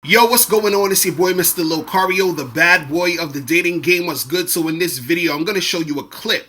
Yo, what's going on? It's your boy, Mr. Locario, the bad boy of the dating game. What's good? So in this video, I'm going to show you a clip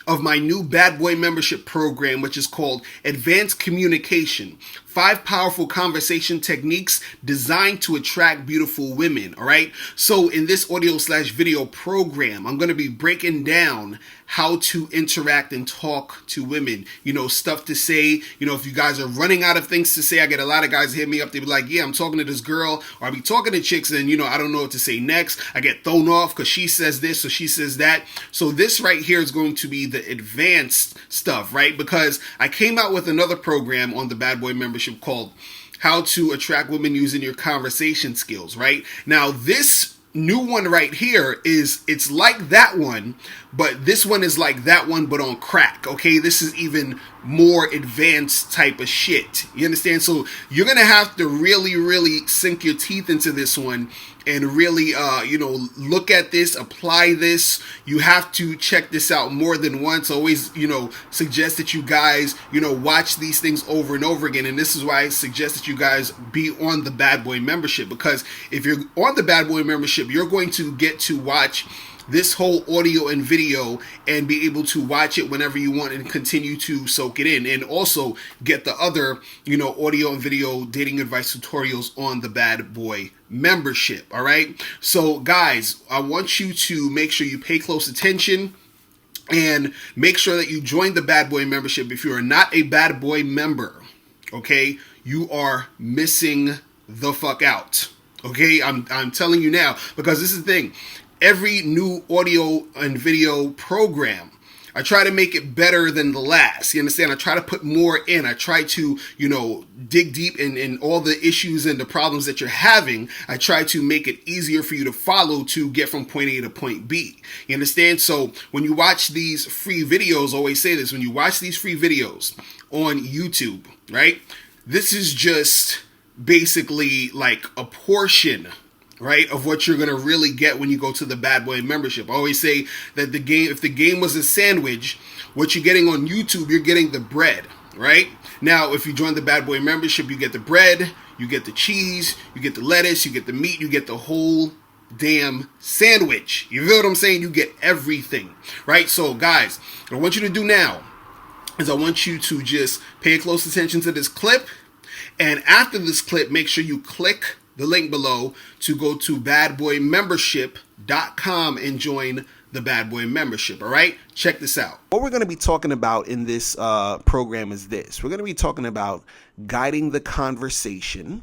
of my new Bad Boy membership program, which is called Advanced Communication. 5 powerful conversation techniques designed to attract beautiful women, all right? So in this audio/video program, I'm going to be breaking down how to interact and talk to women. You know, stuff to say. You know, if you guys are running out of things to say, I get a lot of guys hit me up. They be like, yeah, I'm talking to this girl, or I be talking to chicks and, you know, I don't know what to say next. I get thrown off because she says this or she says that. So this right here is going to be the advanced stuff, right? Because I came out with another program on the Bad Boy membership called How to Attract Women Using Your Conversation Skills, right? Now, this new one right here it's like that one, but this one is like that one but on crack. Okay, this is even more advanced type of shit. You understand? So you're gonna have to really sink your teeth into this one and really look at this, apply this. You have to check this out more than once. Always suggest that you guys watch these things over and over again. And this is why I suggest that you guys be on the Bad Boy membership, because if you're on the Bad Boy membership, you're going to get to watch this whole audio and video and be able to watch it whenever you want and continue to soak it in, and also get the other audio and video dating advice tutorials on the Bad Boy membership. All right, so guys, I want you to make sure you pay close attention and make sure that you join the Bad Boy membership. If you are not a Bad Boy member, okay, you are missing the fuck out. Okay, I'm telling you now, because this is the thing. Every new audio and video program, I try to make it better than the last. You understand? I try to put more in. I try to, dig deep in all the issues and the problems that you're having. I try to make it easier for you to follow to get from point A to point B. You understand? So when you watch these free videos, I always say this, when you watch these free videos on YouTube, right? This is just basically like a portion, right, of what you're going to really get when you go to the Bad Boy membership. I always say that if the game was a sandwich, what you're getting on YouTube, you're getting the bread, right? Now, if you join the Bad Boy membership, you get the bread, you get the cheese, you get the lettuce, you get the meat, you get the whole damn sandwich. You feel what I'm saying? You get everything, right? So, guys, what I want you to do now is I want you to just pay close attention to this clip, and after this clip, make sure you click the link below to go to badboymembership.com and join the Bad Boy membership. All right, check this out. What we're going to be talking about in this program is this. We're going to be talking about guiding the conversation.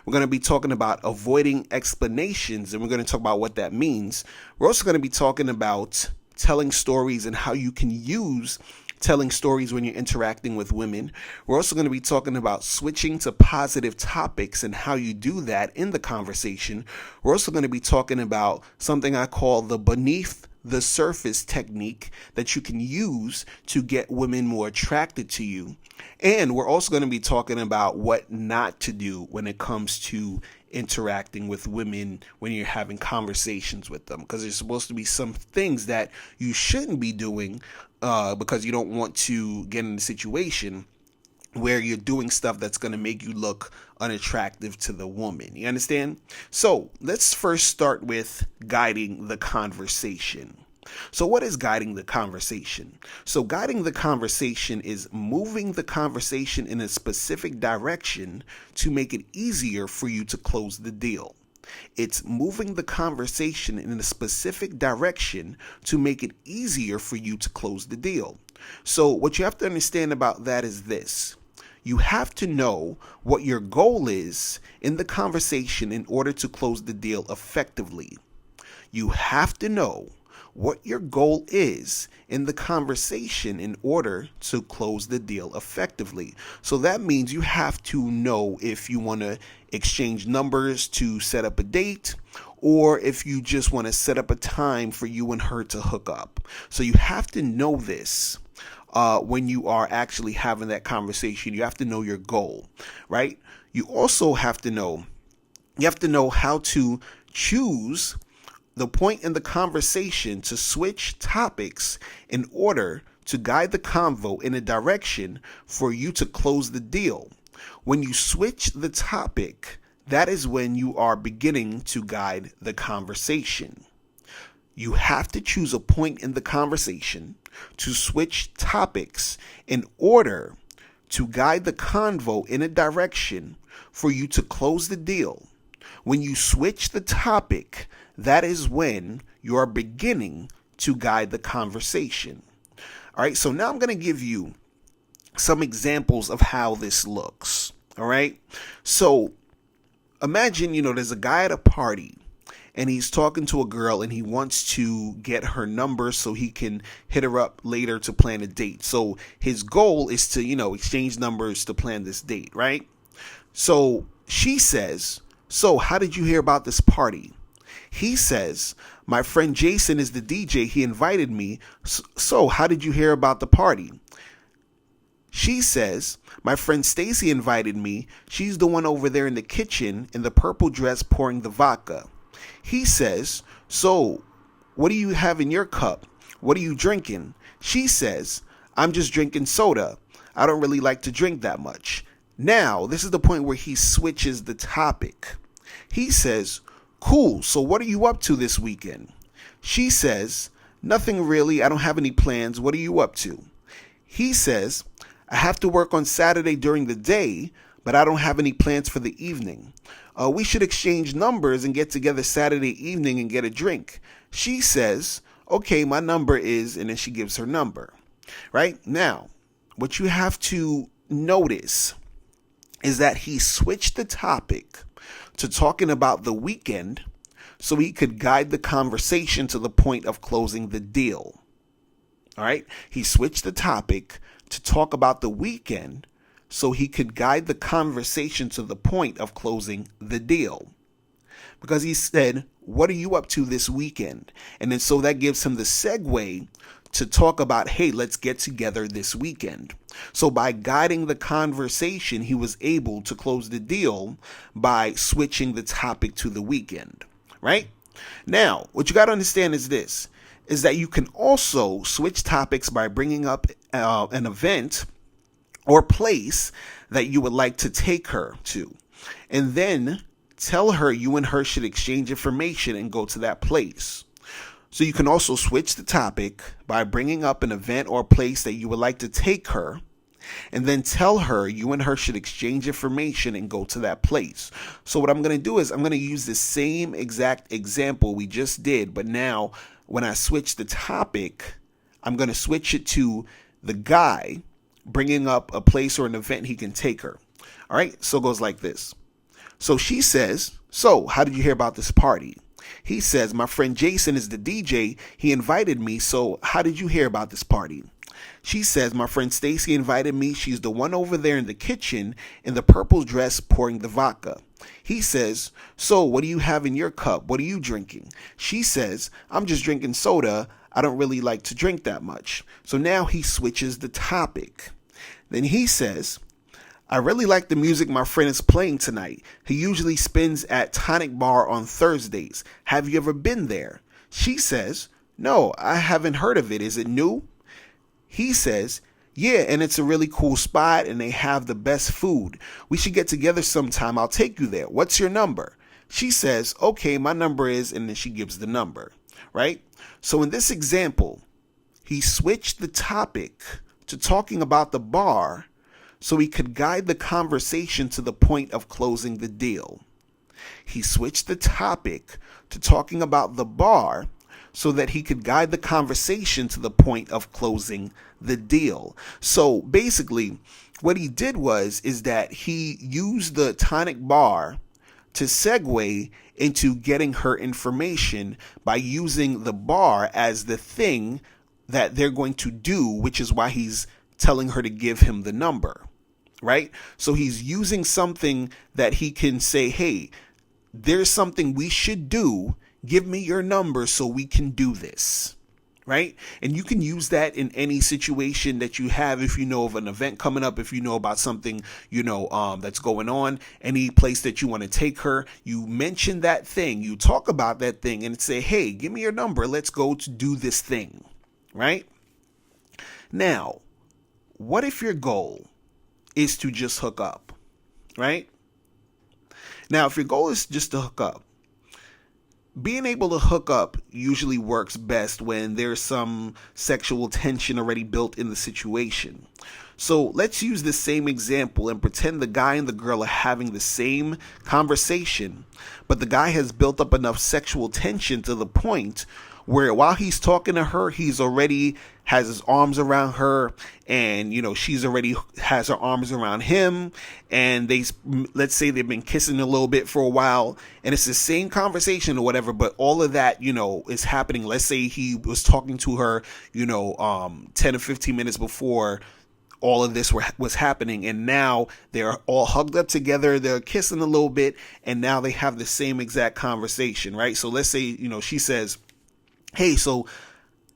We're going to be talking about avoiding explanations, and we're going to talk about what that means. We're also going to be talking about telling stories and how you can use telling stories when you're interacting with women. We're also going to be talking about switching to positive topics and how you do that in the conversation. We're also going to be talking about something I call the beneath the surface technique that you can use to get women more attracted to you. And we're also going to be talking about what not to do when it comes to interacting with women when you're having conversations with them, because there's supposed to be some things that you shouldn't be doing because you don't want to get in a situation where you're doing stuff that's going to make you look unattractive to the woman. You understand? So let's first start with guiding the conversation. So what is guiding the conversation? So guiding the conversation is moving the conversation in a specific direction to make it easier for you to close the deal. It's moving the conversation in a specific direction to make it easier for you to close the deal. So what you have to understand about that is this. You have to know what your goal is in the conversation in order to close the deal effectively. You have to know what your goal is in the conversation in order to close the deal effectively. So that means you have to know if you want to exchange numbers to set up a date, or if you just want to set up a time for you and her to hook up. So you have to know this. When you are actually having that conversation, you have to know your goal, right? You also have to know how to choose the point in the conversation to switch topics in order to guide the convo in a direction for you to close the deal. When you switch the topic, that is when you are beginning to guide the conversation. You have to choose a point in the conversation to switch topics in order to guide the convo in a direction for you to close the deal. When you switch the topic, that is when you are beginning to guide the conversation. All right, so now I'm going to give you some examples of how this looks. All right, so imagine, there's a guy at a party and he's talking to a girl and he wants to get her number so he can hit her up later to plan a date. So his goal is to, exchange numbers to plan this date, right? So she says, "So how did you hear about this party?" He says, "My friend Jason is the DJ. He invited me. So how did you hear about the party?" She says, "My friend Stacy invited me. She's the one over there in the kitchen in the purple dress pouring the vodka." He says, "So what do you have in your cup? What are you drinking?" She says, "I'm just drinking soda. I don't really like to drink that much." Now, this is the point where he switches the topic. He says, "Cool, so what are you up to this weekend?" She says, "Nothing really. I don't have any plans. What are you up to?" He says, "I have to work on Saturday during the day, but I don't have any plans for the evening. We should exchange numbers and get together Saturday evening and get a drink." She says, "Okay, my number is," and then she gives her number. Right? Now, what you have to notice is that he switched the topic to talking about the weekend so he could guide the conversation to the point of closing the deal. All right? He switched the topic to talk about the weekend so he could guide the conversation to the point of closing the deal. Because he said, "What are you up to this weekend?" And then so that gives him the segue to talk about, "Hey, let's get together this weekend." So by guiding the conversation, he was able to close the deal by switching the topic to the weekend, right? Now, what you got to understand is this, is that you can also switch topics by bringing up an event or place that you would like to take her to, and then tell her you and her should exchange information and go to that place. So you can also switch the topic by bringing up an event or place that you would like to take her, and then tell her you and her should exchange information and go to that place. So what I'm going to do is I'm going to use the same exact example we just did, but now when I switch the topic, I'm going to switch it to the guy bringing up a place or an event he can take her. All right, so it goes like this. So she says, "So how did you hear about this party?" He says, "My friend Jason is the DJ. He invited me. So how did you hear about this party?" She says, "My friend Stacy invited me. She's the one over there in the kitchen in the purple dress pouring the vodka." He says, "So what do you have in your cup? What are you drinking?" She says, "I'm just drinking soda. I don't really like to drink that much." So now he switches the topic. Then he says, "I really like the music my friend is playing tonight. He usually spins at Tonic Bar on Thursdays. Have you ever been there?" She says, "No, I haven't heard of it. Is it new?" He says, "Yeah, and it's a really cool spot and they have the best food. We should get together sometime. I'll take you there. What's your number?" She says, "Okay, my number is," and then she gives the number, right? So in this example, he switched the topic to talking about the bar so he could guide the conversation to the point of closing the deal. He switched the topic to talking about the bar so that he could guide the conversation to the point of closing the deal. So basically, what he did is that he used the Tonic Bar to segue into getting her information by using the bar as the thing that they're going to do, which is why he's telling her to give him the number, right? So he's using something that he can say, "Hey, there's something we should do. Give me your number so we can do this," right? And you can use that in any situation that you have. If you know of an event coming up, if you know about something, that's going on, any place that you want to take her, you mention that thing, you talk about that thing and say, "Hey, give me your number. Let's go to do this thing," right? Now, what if your goal is to just hook up, right? Now, if your goal is just to hook up, being able to hook up usually works best when there's some sexual tension already built in the situation. So let's use the same example and pretend the guy and the girl are having the same conversation, but the guy has built up enough sexual tension to the point where while he's talking to her, he's already has his arms around her, and she's already has her arms around him, and let's say they've been kissing a little bit for a while, and it's the same conversation or whatever, but all of that is happening. Let's say he was talking to her 10 or 15 minutes before all of this was happening, and now they're all hugged up together, they're kissing a little bit, and now they have the same exact conversation, right? So let's say she says, "Hey, so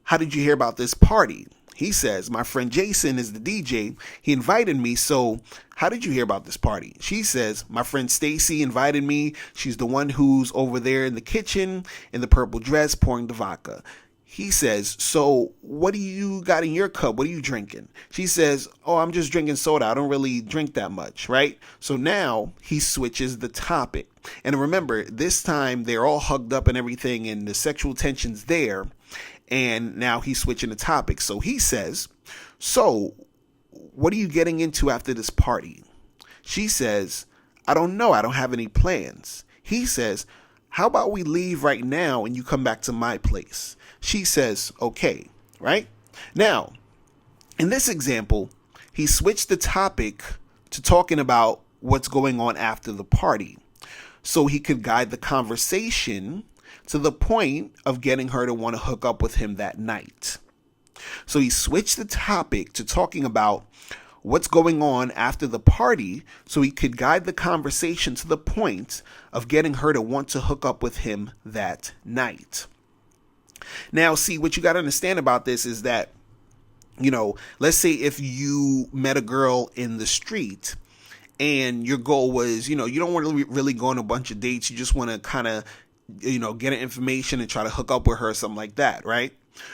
how did you hear about this party?" He says, "My friend Jason is the DJ. He invited me. So how did you hear about this party?" She says, "My friend Stacy invited me. She's the one who's over there in the kitchen in the purple dress pouring the vodka." He says, "So what do you got in your cup? What are you drinking?" She says, "Oh, I'm just drinking soda. I don't really drink that much," right? So now he switches the topic. And remember, this time they're all hugged up and everything, and the sexual tension's there. And now he's switching the topic. So he says, "So what are you getting into after this party?" She says, "I don't know. I don't have any plans." He says, "How about we leave right now and you come back to my place?" She says, "Okay," right? Now, in this example, he switched the topic to talking about what's going on after the party, so he could guide the conversation to the point of getting her to want to hook up with him that night. So he switched the topic to talking about what's going on after the party so he could guide the conversation to the point of getting her to want to hook up with him that night. Now, see, what you got to understand about this is that, let's say if you met a girl in the street and your goal was, you don't want to really go on a bunch of dates. You just want to kind of, get her information and try to hook up with her or something like that, right?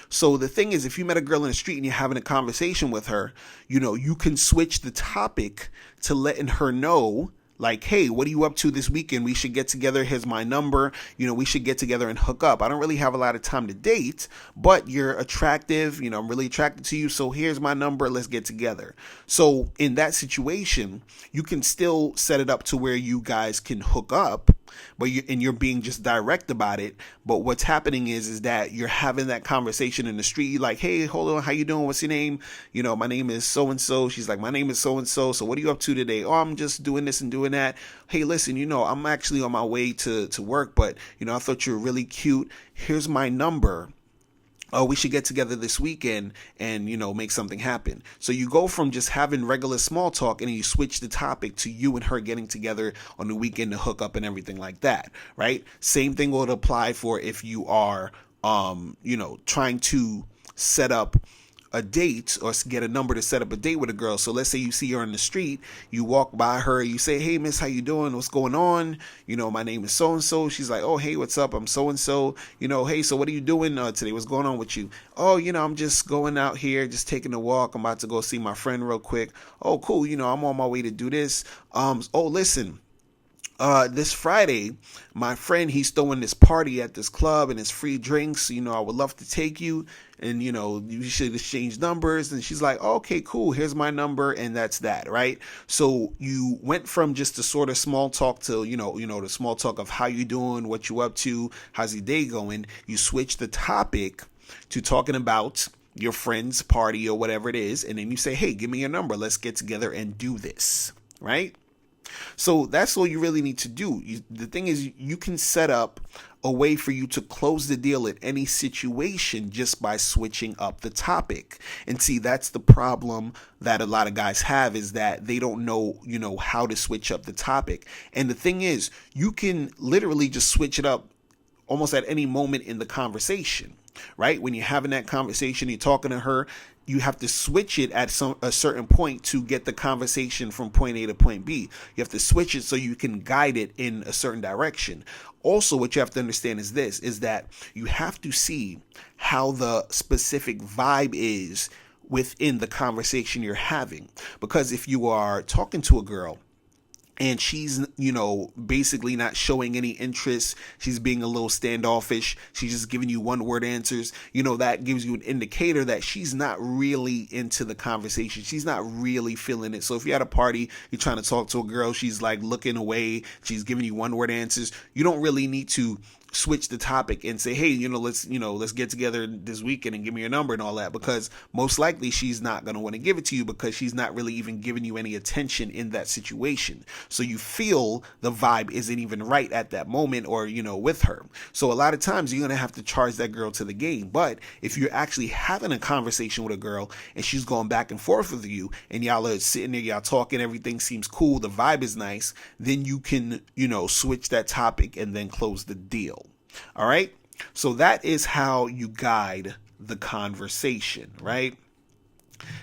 So the thing is, if you met a girl in the street and you're having a conversation with her, you can switch the topic to letting her know, like, "Hey, what are you up to this weekend? We should get together. Here's my number. We should get together and hook up. I don't really have a lot of time to date, but you're attractive. I'm really attracted to you. So here's my number. Let's get together." So in that situation, you can still set it up to where you guys can hook up, but you're being just direct about it. But what's happening is that you're having that conversation in the street. You're like, "Hey, hold on. How you doing? What's your name?" "My name is so-and-so." She's like, "My name is so-and-so. So what are you up to today?" "Oh, I'm just doing this and doing that." "Hey, listen, I'm actually on my way to work, but, I thought you were really cute. Here's my number. Oh, we should get together this weekend and, make something happen." So you go from just having regular small talk and you switch the topic to you and her getting together on the weekend to hook up and everything like that, right? Same thing would apply for if you are, trying to set up a date or get a number to set up a date with a girl. So let's say you see her on the street, you walk by her, you say, "Hey, miss, how you doing? What's going on? My name is so-and-so." She's like, "Oh, hey, what's up? I'm so-and-so. Hey, so what are you doing today? What's going on with you?" "Oh, I'm just going out here, just taking a walk. I'm about to go see my friend real quick." "Oh, cool. I'm on my way to do this. Oh, listen. This Friday, my friend, he's throwing this party at this club and it's free drinks. I would love to take you and, you should exchange numbers." And she's like, "Okay, cool. Here's my number." And that's that, right? So you went from just the sort of small talk to, the small talk of how you doing, what you up to, how's your day going. You switch the topic to talking about your friend's party or whatever it is. And then you say, "Hey, give me your number. Let's get together and do this," right? So that's all you really need to do. The thing is, you can set up a way for you to close the deal at any situation just by switching up the topic. And see, that's the problem that a lot of guys have, is that they don't know, how to switch up the topic. And the thing is, you can literally just switch it up almost at any moment in the conversation, right? When you're having that conversation, you're talking to her, you have to switch it at a certain point to get the conversation from point A to point B. You have to switch it so you can guide it in a certain direction. Also, what you have to understand is that you have to see how the specific vibe is within the conversation you're having. Because if you are talking to a girl and she's, basically not showing any interest. She's being a little standoffish. She's just giving you one word answers. That gives you an indicator that she's not really into the conversation. She's not really feeling it. So if you're at a party, you're trying to talk to a girl, she's like looking away, she's giving you one word answers, you don't really need to switch the topic and say, hey, let's get together this weekend and give me your number and all that, because most likely she's not going to want to give it to you, because she's not really even giving you any attention in that situation. So you feel the vibe isn't even right at that moment, or with her. So a lot of times you're going to have to charge that girl to the game. But if you're actually having a conversation with a girl and she's going back and forth with you, and y'all are sitting there, y'all talking, everything seems cool, the vibe is nice, then you can switch that topic and then close the deal. All right. So that is how you guide the conversation, right?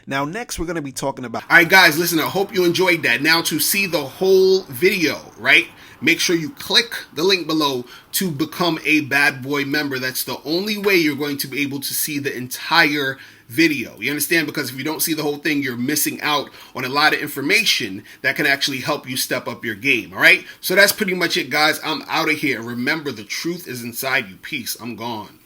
Now, next, we're going to be talking about... All right, guys, listen, I hope you enjoyed that. Now, to see the whole video, right, make sure you click the link below to become a Bad Boy member. That's the only way you're going to be able to see the entire video. You understand? Because if you don't see the whole thing, you're missing out on a lot of information that can actually help you step up your game. All right? So that's pretty much it, guys. I'm out of here. Remember, the truth is inside you. Peace. I'm gone.